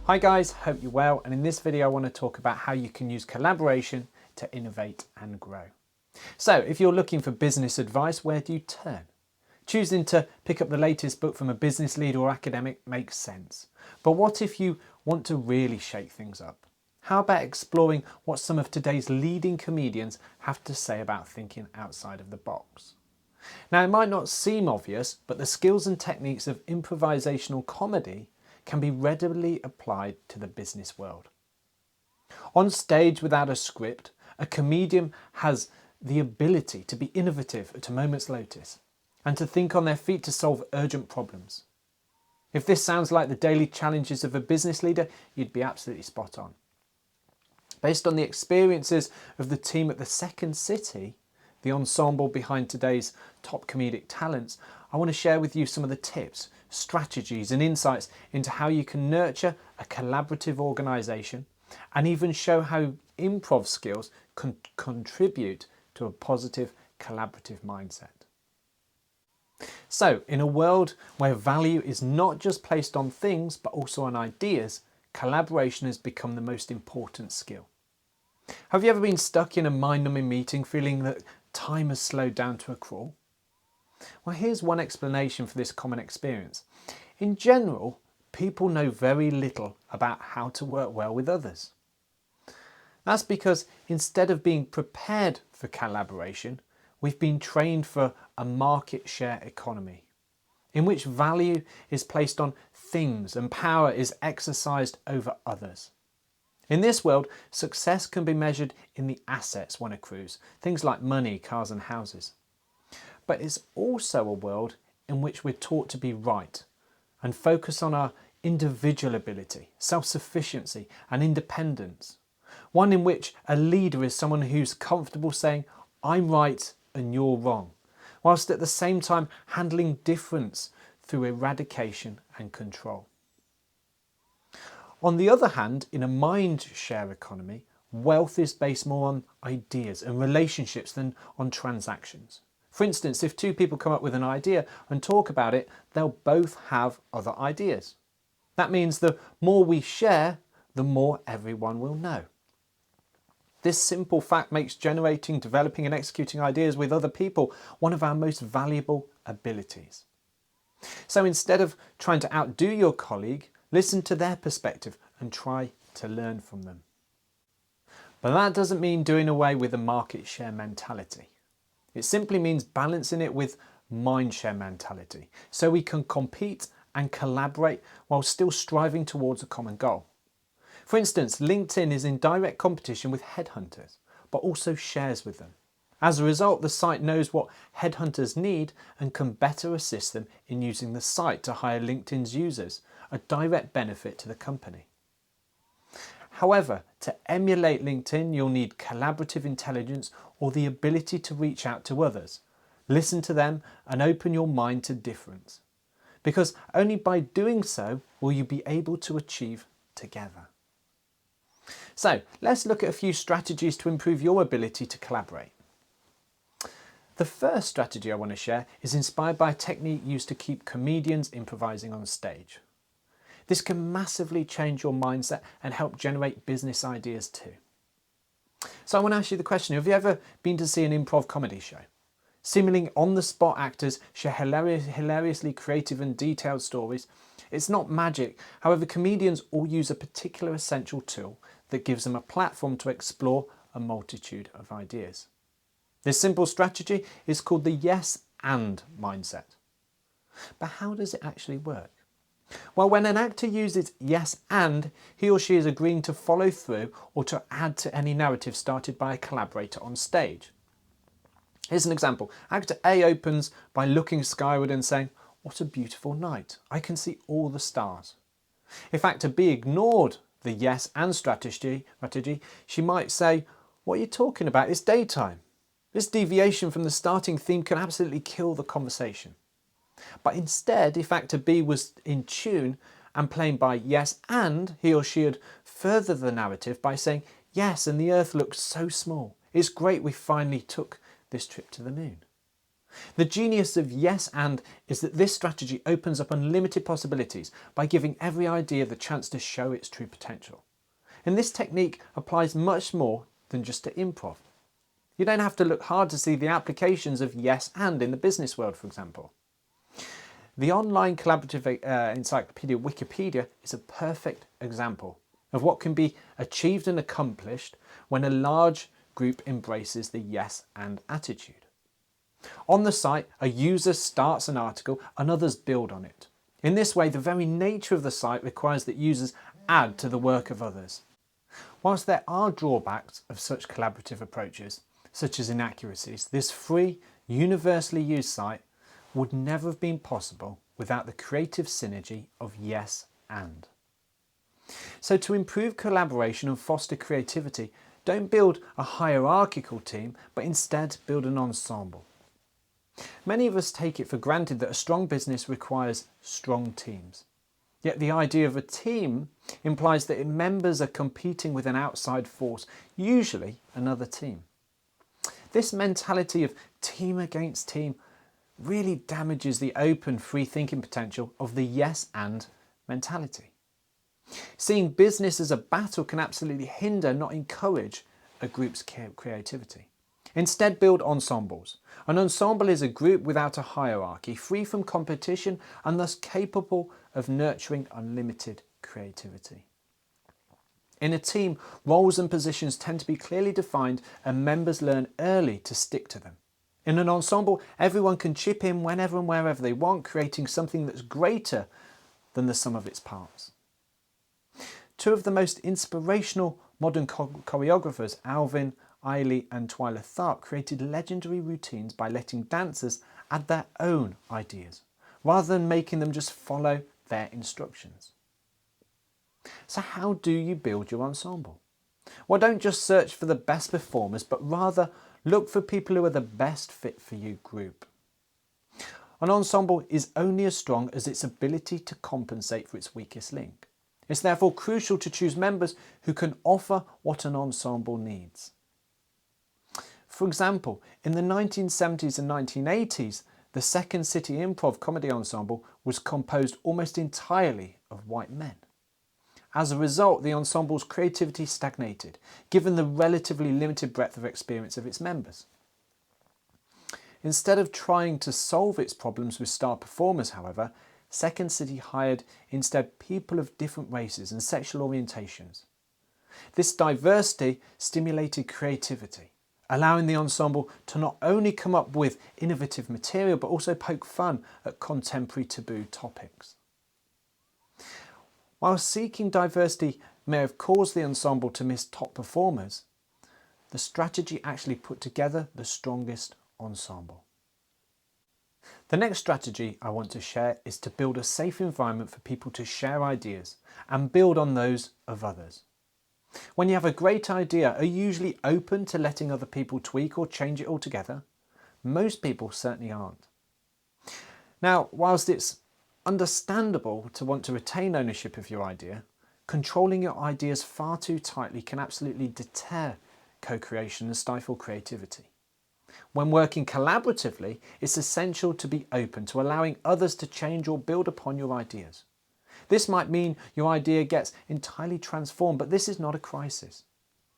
Hi guys, hope you're well, and in this video I want to talk about how you can use collaboration to innovate and grow. So if you're looking for business advice, where do you turn? Choosing to pick up the latest book from a business leader or academic makes sense. But what if you want to really shake things up? How about exploring what some of today's leading comedians have to say about thinking outside of the box? Now, it might not seem obvious, but the skills and techniques of improvisational comedy can be readily applied to the business world. On stage without a script, a comedian has the ability to be innovative at a moment's notice and to think on their feet to solve urgent problems. If this sounds like the daily challenges of a business leader, you'd be absolutely spot on. Based on the experiences of the team at the Second City, the ensemble behind today's top comedic talents, I want to share with you some of the tips, strategies and insights into how you can nurture a collaborative organisation and even show how improv skills can contribute to a positive collaborative mindset. So, in a world where value is not just placed on things but also on ideas, collaboration has become the most important skill. Have you ever been stuck in a mind-numbing meeting feeling that time has slowed down to a crawl? Well, here's one explanation for this common experience. In general, people know very little about how to work well with others. That's because instead of being prepared for collaboration, we've been trained for a market share economy, in which value is placed on things and power is exercised over others. In this world, success can be measured in the assets one accrues, things like money, cars and houses. But it's also a world in which we're taught to be right and focus on our individual ability, self-sufficiency and independence. One in which a leader is someone who's comfortable saying, I'm right and you're wrong, whilst at the same time handling difference through eradication and control. On the other hand, in a Mindshare economy, wealth is based more on ideas and relationships than on transactions. For instance, if two people come up with an idea and talk about it, they'll both have other ideas. That means the more we share, the more everyone will know. This simple fact makes generating, developing and executing ideas with other people one of our most valuable abilities. So instead of trying to outdo your colleague, listen to their perspective and try to learn from them. But that doesn't mean doing away with the market share mentality. It simply means balancing it with mindshare mentality, so we can compete and collaborate while still striving towards a common goal. For instance, LinkedIn is in direct competition with headhunters, but also shares with them. As a result, the site knows what headhunters need and can better assist them in using the site to hire LinkedIn's users, a direct benefit to the company. However, to emulate LinkedIn, you'll need collaborative intelligence or the ability to reach out to others, listen to them and open your mind to difference. Because only by doing so will you be able to achieve together. So let's look at a few strategies to improve your ability to collaborate. The first strategy I want to share is inspired by a technique used to keep comedians improvising on stage. This can massively change your mindset and help generate business ideas too. So I want to ask you the question, have you ever been to see an improv comedy show? Seemingly on-the-spot actors share hilariously creative and detailed stories. It's not magic, however comedians all use a particular essential tool that gives them a platform to explore a multitude of ideas. This simple strategy is called the yes and mindset. But how does it actually work? Well, when an actor uses yes and, he or she is agreeing to follow through or to add to any narrative started by a collaborator on stage. Here's an example. Actor A opens by looking skyward and saying, "What a beautiful night. I can see all the stars." If actor B ignored the yes and strategy, she might say, "What are you talking about? It's daytime." This deviation from the starting theme can absolutely kill the conversation. But instead, if actor B was in tune and playing by yes and, he or she would further the narrative by saying, "Yes, and the earth looks so small. It's great we finally took this trip to the moon." The genius of yes and is that this strategy opens up unlimited possibilities by giving every idea the chance to show its true potential. And this technique applies much more than just to improv. You don't have to look hard to see the applications of yes and in the business world, for example. The online collaborative encyclopedia Wikipedia is a perfect example of what can be achieved and accomplished when a large group embraces the yes and attitude. On the site, a user starts an article and others build on it. In this way, the very nature of the site requires that users add to the work of others. Whilst there are drawbacks of such collaborative approaches, such as inaccuracies, this free, universally used site would never have been possible without the creative synergy of yes and. So to improve collaboration and foster creativity, don't build a hierarchical team, but instead build an ensemble. Many of us take it for granted that a strong business requires strong teams. Yet the idea of a team implies that members are competing with an outside force, usually another team. This mentality of team against team really damages the open, free thinking potential of the yes and mentality. Seeing business as a battle can absolutely hinder, not encourage, a group's creativity. Instead, build ensembles. An ensemble is a group without a hierarchy, free from competition and thus capable of nurturing unlimited creativity. In a team, roles and positions tend to be clearly defined and members learn early to stick to them. In an ensemble, everyone can chip in whenever and wherever they want, creating something that's greater than the sum of its parts. Two of the most inspirational modern choreographers, Alvin Ailey and Twyla Tharp, created legendary routines by letting dancers add their own ideas, rather than making them just follow their instructions. So how do you build your ensemble? Well, don't just search for the best performers, but rather look for people who are the best fit for your group. An ensemble is only as strong as its ability to compensate for its weakest link. It's therefore crucial to choose members who can offer what an ensemble needs. For example, in the 1970s and 1980s, the Second City Improv comedy ensemble was composed almost entirely of white men. As a result, the ensemble's creativity stagnated, given the relatively limited breadth of experience of its members. Instead of trying to solve its problems with star performers, however, Second City hired instead people of different races and sexual orientations. This diversity stimulated creativity, allowing the ensemble to not only come up with innovative material, but also poke fun at contemporary taboo topics. While seeking diversity may have caused the ensemble to miss top performers, the strategy actually put together the strongest ensemble. The next strategy I want to share is to build a safe environment for people to share ideas and build on those of others. When you have a great idea, are you usually open to letting other people tweak or change it altogether? Most people certainly aren't. Now, whilst it's understandable to want to retain ownership of your idea, controlling your ideas far too tightly can absolutely deter co-creation and stifle creativity. When working collaboratively, it's essential to be open to allowing others to change or build upon your ideas. This might mean your idea gets entirely transformed, but this is not a crisis.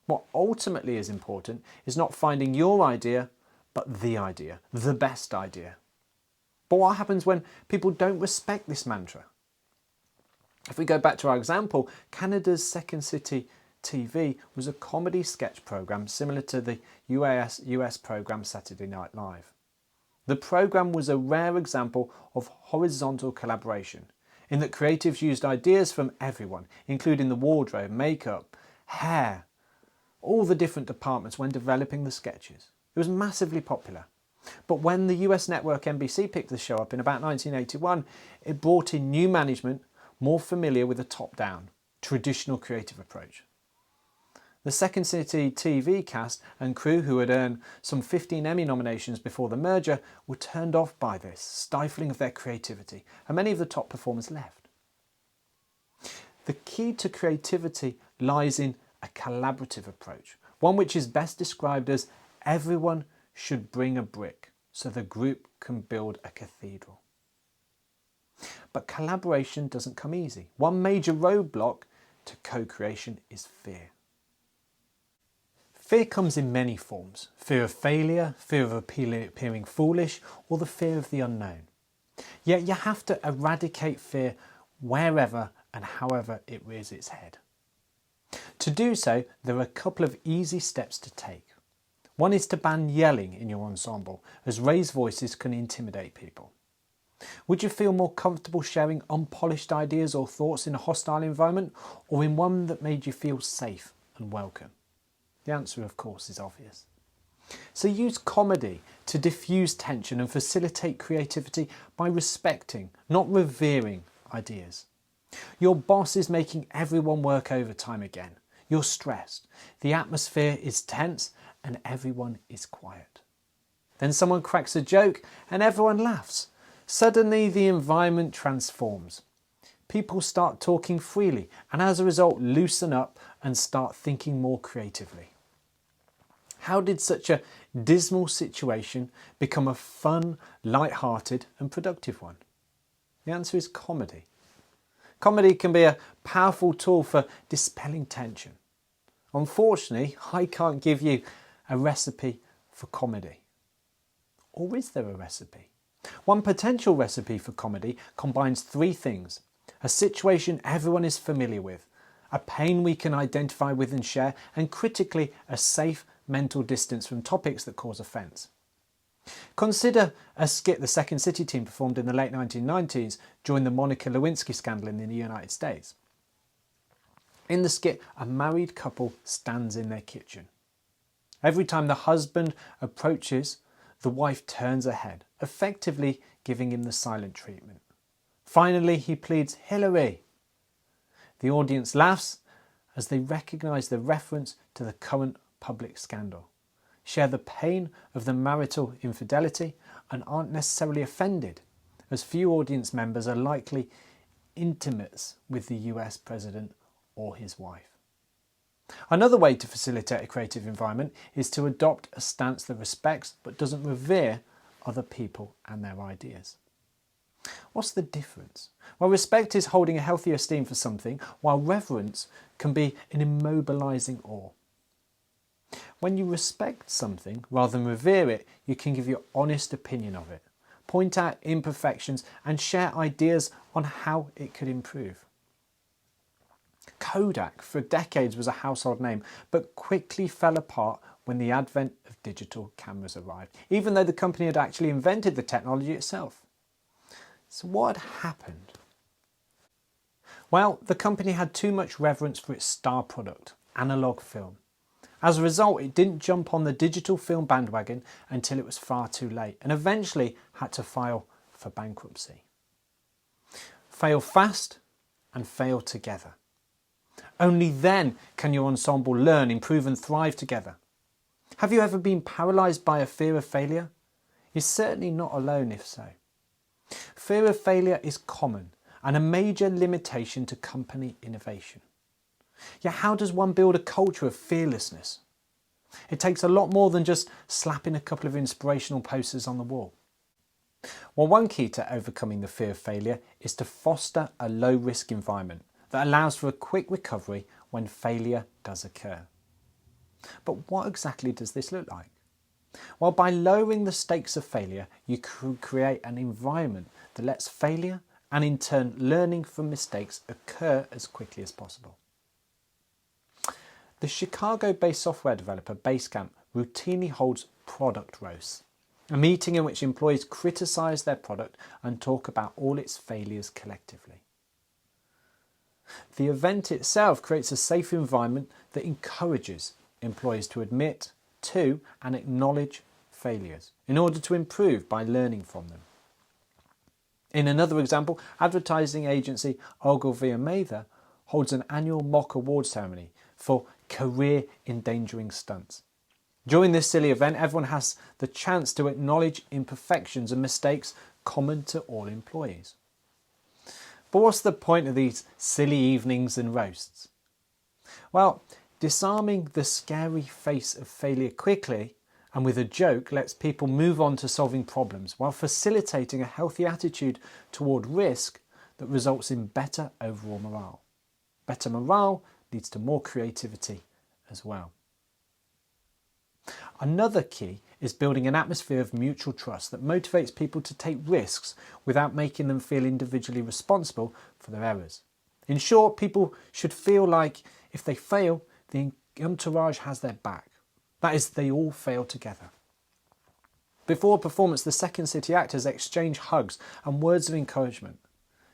What ultimately is important is not finding your idea, but the best idea. But what happens when people don't respect this mantra? If we go back to our example, Canada's Second City TV was a comedy sketch program similar to the US program Saturday Night Live. The program was a rare example of horizontal collaboration, in that creatives used ideas from everyone, including the wardrobe, makeup, hair, all the different departments when developing the sketches. It was massively popular. But when the US network NBC picked the show up in about 1981, it brought in new management more familiar with a top-down, traditional creative approach. The Second City TV cast and crew, who had earned some 15 Emmy nominations before the merger, were turned off by this stifling of their creativity, and many of the top performers left. The key to creativity lies in a collaborative approach, one which is best described as everyone should bring a brick, so the group can build a cathedral. But collaboration doesn't come easy. One major roadblock to co-creation is fear. Fear comes in many forms: fear of failure, fear of appearing foolish, or the fear of the unknown. Yet you have to eradicate fear wherever and however it rears its head. To do so, there are a couple of easy steps to take. One is to ban yelling in your ensemble, as raised voices can intimidate people. Would you feel more comfortable sharing unpolished ideas or thoughts in a hostile environment, or in one that made you feel safe and welcome? The answer, of course, is obvious. So use comedy to diffuse tension and facilitate creativity by respecting, not revering, ideas. Your boss is making everyone work overtime again. You're stressed. The atmosphere is tense and everyone is quiet. Then someone cracks a joke and everyone laughs. Suddenly the environment transforms. People start talking freely and as a result loosen up and start thinking more creatively. How did such a dismal situation become a fun, light-hearted and productive one? The answer is comedy. Comedy can be a powerful tool for dispelling tension. Unfortunately, I can't give you a recipe for comedy. Or is there a recipe? One potential recipe for comedy combines three things: a situation everyone is familiar with, a pain we can identify with and share, and critically, a safe mental distance from topics that cause offence. Consider a skit the Second City team performed in the late 1990s during the Monica Lewinsky scandal in the United States. In the skit, a married couple stands in their kitchen. Every time the husband approaches, the wife turns her head, effectively giving him the silent treatment. Finally, he pleads, "Hillary." The audience laughs as they recognise the reference to the current public scandal, share the pain of the marital infidelity, and aren't necessarily offended, as few audience members are likely intimates with the US president or his wife. Another way to facilitate a creative environment is to adopt a stance that respects but doesn't revere other people and their ideas. What's the difference? Well, respect is holding a healthy esteem for something, while reverence can be an immobilising awe. When you respect something rather than revere it, you can give your honest opinion of it, point out imperfections and share ideas on how it could improve. Kodak for decades was a household name, but quickly fell apart when the advent of digital cameras arrived, even though the company had actually invented the technology itself. So what had happened? Well, the company had too much reverence for its star product, analog film. As a result, it didn't jump on the digital film bandwagon until it was far too late, and eventually had to file for bankruptcy. Fail fast and fail together. Only then can your ensemble learn, improve and thrive together. Have you ever been paralysed by a fear of failure? You're certainly not alone if so. Fear of failure is common and a major limitation to company innovation. Yet how does one build a culture of fearlessness? It takes a lot more than just slapping a couple of inspirational posters on the wall. Well, one key to overcoming the fear of failure is to foster a low-risk environment that allows for a quick recovery when failure does occur. But what exactly does this look like? Well, by lowering the stakes of failure, you create an environment that lets failure and in turn learning from mistakes occur as quickly as possible. The Chicago-based software developer Basecamp routinely holds product roasts, a meeting in which employees criticise their product and talk about all its failures collectively. The event itself creates a safe environment that encourages employees to admit to and acknowledge failures in order to improve by learning from them. In another example, advertising agency Ogilvy and Mather holds an annual mock award ceremony for career-endangering stunts. During this silly event, everyone has the chance to acknowledge imperfections and mistakes common to all employees. But what's the point of these silly evenings and roasts? Well, disarming the scary face of failure quickly and with a joke lets people move on to solving problems while facilitating a healthy attitude toward risk that results in better overall morale. Better morale leads to more creativity as well. Another key is building an atmosphere of mutual trust that motivates people to take risks without making them feel individually responsible for their errors. In short, people should feel like if they fail, the entourage has their back. That is, they all fail together. Before a performance, the second city actors exchange hugs and words of encouragement.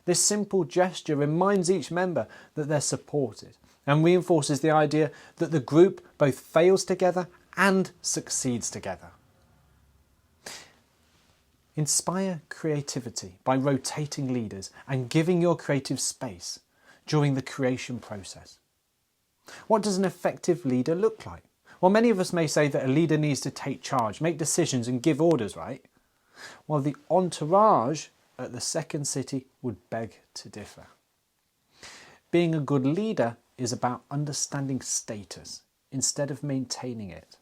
This simple gesture reminds each member that they're supported and reinforces the idea that the group both fails together and succeeds together. Inspire creativity by rotating leaders and giving your creative space during the creation process. What does an effective leader look like? Well, many of us may say that a leader needs to take charge, make decisions and give orders, right? While the entourage at the second city would beg to differ. Being a good leader is about understanding status instead of maintaining it.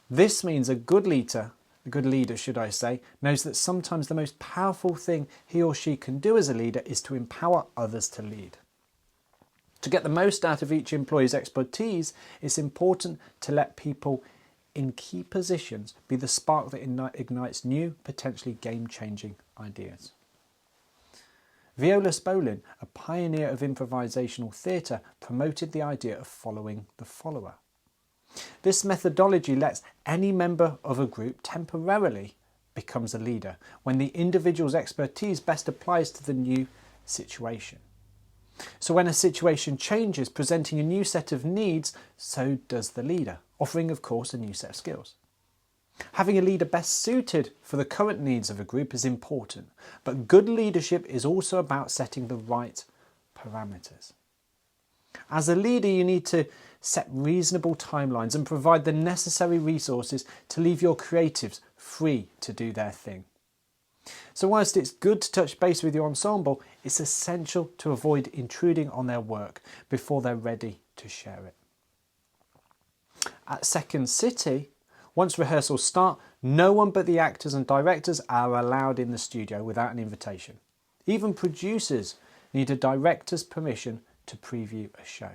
This means a good leader, knows that sometimes the most powerful thing he or she can do as a leader is to empower others to lead. To get the most out of each employee's expertise, it's important to let people in key positions be the spark that ignites new, potentially game-changing ideas. Viola Spolin, a pioneer of improvisational theatre, promoted the idea of following the follower. This methodology lets any member of a group temporarily becomes a leader when the individual's expertise best applies to the new situation. So when a situation changes, presenting a new set of needs, so does the leader, offering, of course, a new set of skills. Having a leader best suited for the current needs of a group is important, but good leadership is also about setting the right parameters. As a leader, you need to set reasonable timelines and provide the necessary resources to leave your creatives free to do their thing. So whilst it's good to touch base with your ensemble, it's essential to avoid intruding on their work before they're ready to share it. At Second City, once rehearsals start, no one but the actors and directors are allowed in the studio without an invitation. Even producers need a director's permission to preview a show.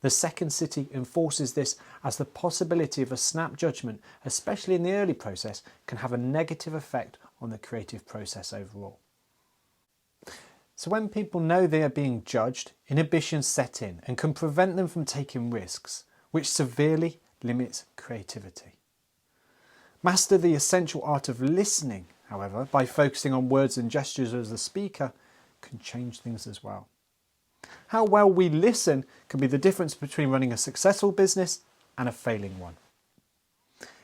The Second City enforces this as the possibility of a snap judgment, especially in the early process, can have a negative effect on the creative process overall. So when people know they are being judged, inhibitions set in and can prevent them from taking risks, which severely limits creativity. Master the essential art of listening, however, by focusing on words and gestures as the speaker, can change things as well. How well we listen can be the difference between running a successful business and a failing one.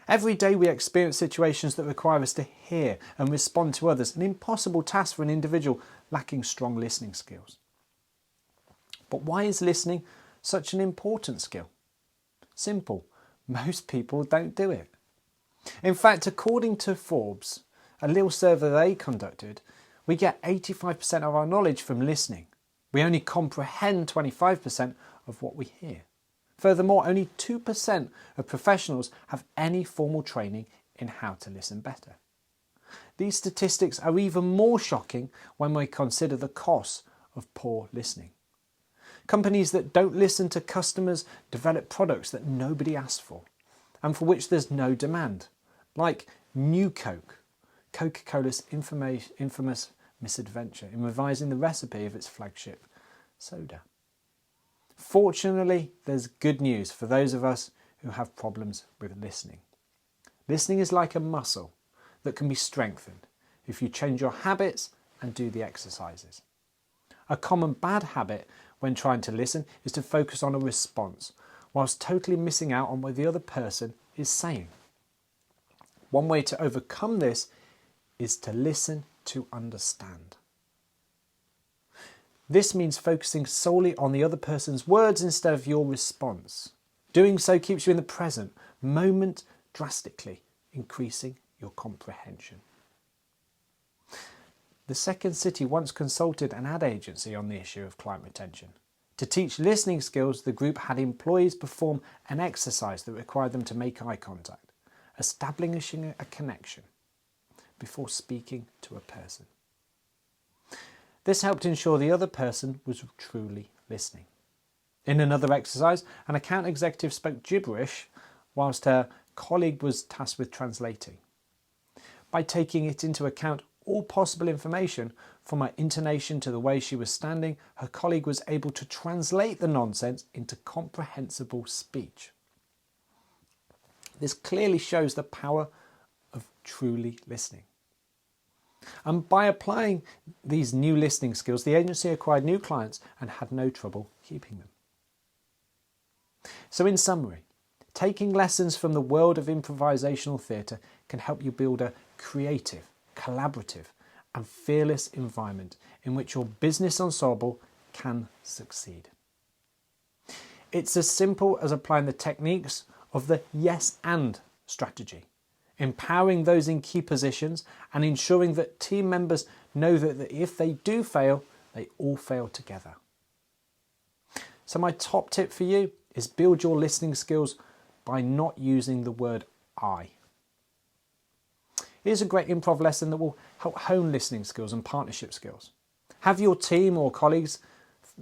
Every day we experience situations that require us to hear and respond to others, an impossible task for an individual lacking strong listening skills. But why is listening such an important skill? Simple. Most people don't do it. In fact, according to Forbes, a little survey they conducted, we get 85% of our knowledge from listening. We only comprehend 25% of what we hear. Furthermore, only 2% of professionals have any formal training in how to listen better. These statistics are even more shocking when we consider the costs of poor listening. Companies that don't listen to customers develop products that nobody asked for and for which there's no demand, like New Coke, Coca-Cola's infamous misadventure in revising the recipe of its flagship soda. Fortunately, there's good news for those of us who have problems with listening. Listening is like a muscle that can be strengthened if you change your habits and do the exercises. A common bad habit when trying to listen is to focus on a response, whilst totally missing out on what the other person is saying. One way to overcome this is to listen to understand. This means focusing solely on the other person's words instead of your response. Doing so keeps you in the present moment, drastically increasing your comprehension. The Second City once consulted an ad agency on the issue of client retention. To teach listening skills, the group had employees perform an exercise that required them to make eye contact, establishing a connection before speaking to a person. This helped ensure the other person was truly listening. In another exercise, an account executive spoke gibberish whilst her colleague was tasked with translating. By taking it into account all possible information, from her intonation to the way she was standing, her colleague was able to translate the nonsense into comprehensible speech. This clearly shows the power of truly listening. And by applying these new listening skills, the agency acquired new clients and had no trouble keeping them. So in summary, taking lessons from the world of improvisational theatre can help you build a creative, collaborative and fearless environment in which your business ensemble can succeed. It's as simple as applying the techniques of the yes and strategy, empowering those in key positions and ensuring that team members know that if they do fail, they all fail together. So my top tip for you is build your listening skills by not using the word I. Here's a great improv lesson that will help hone listening skills and partnership skills. Have your team or colleagues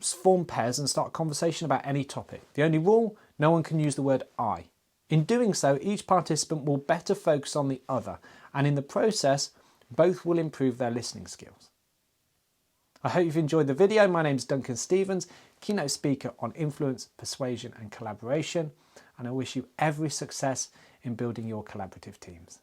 form pairs and start a conversation about any topic. The only rule, no one can use the word I. In doing so, each participant will better focus on the other, and in the process, both will improve their listening skills. I hope you've enjoyed the video. My name is Duncan Stevens, keynote speaker on influence, persuasion and collaboration, and I wish you every success in building your collaborative teams.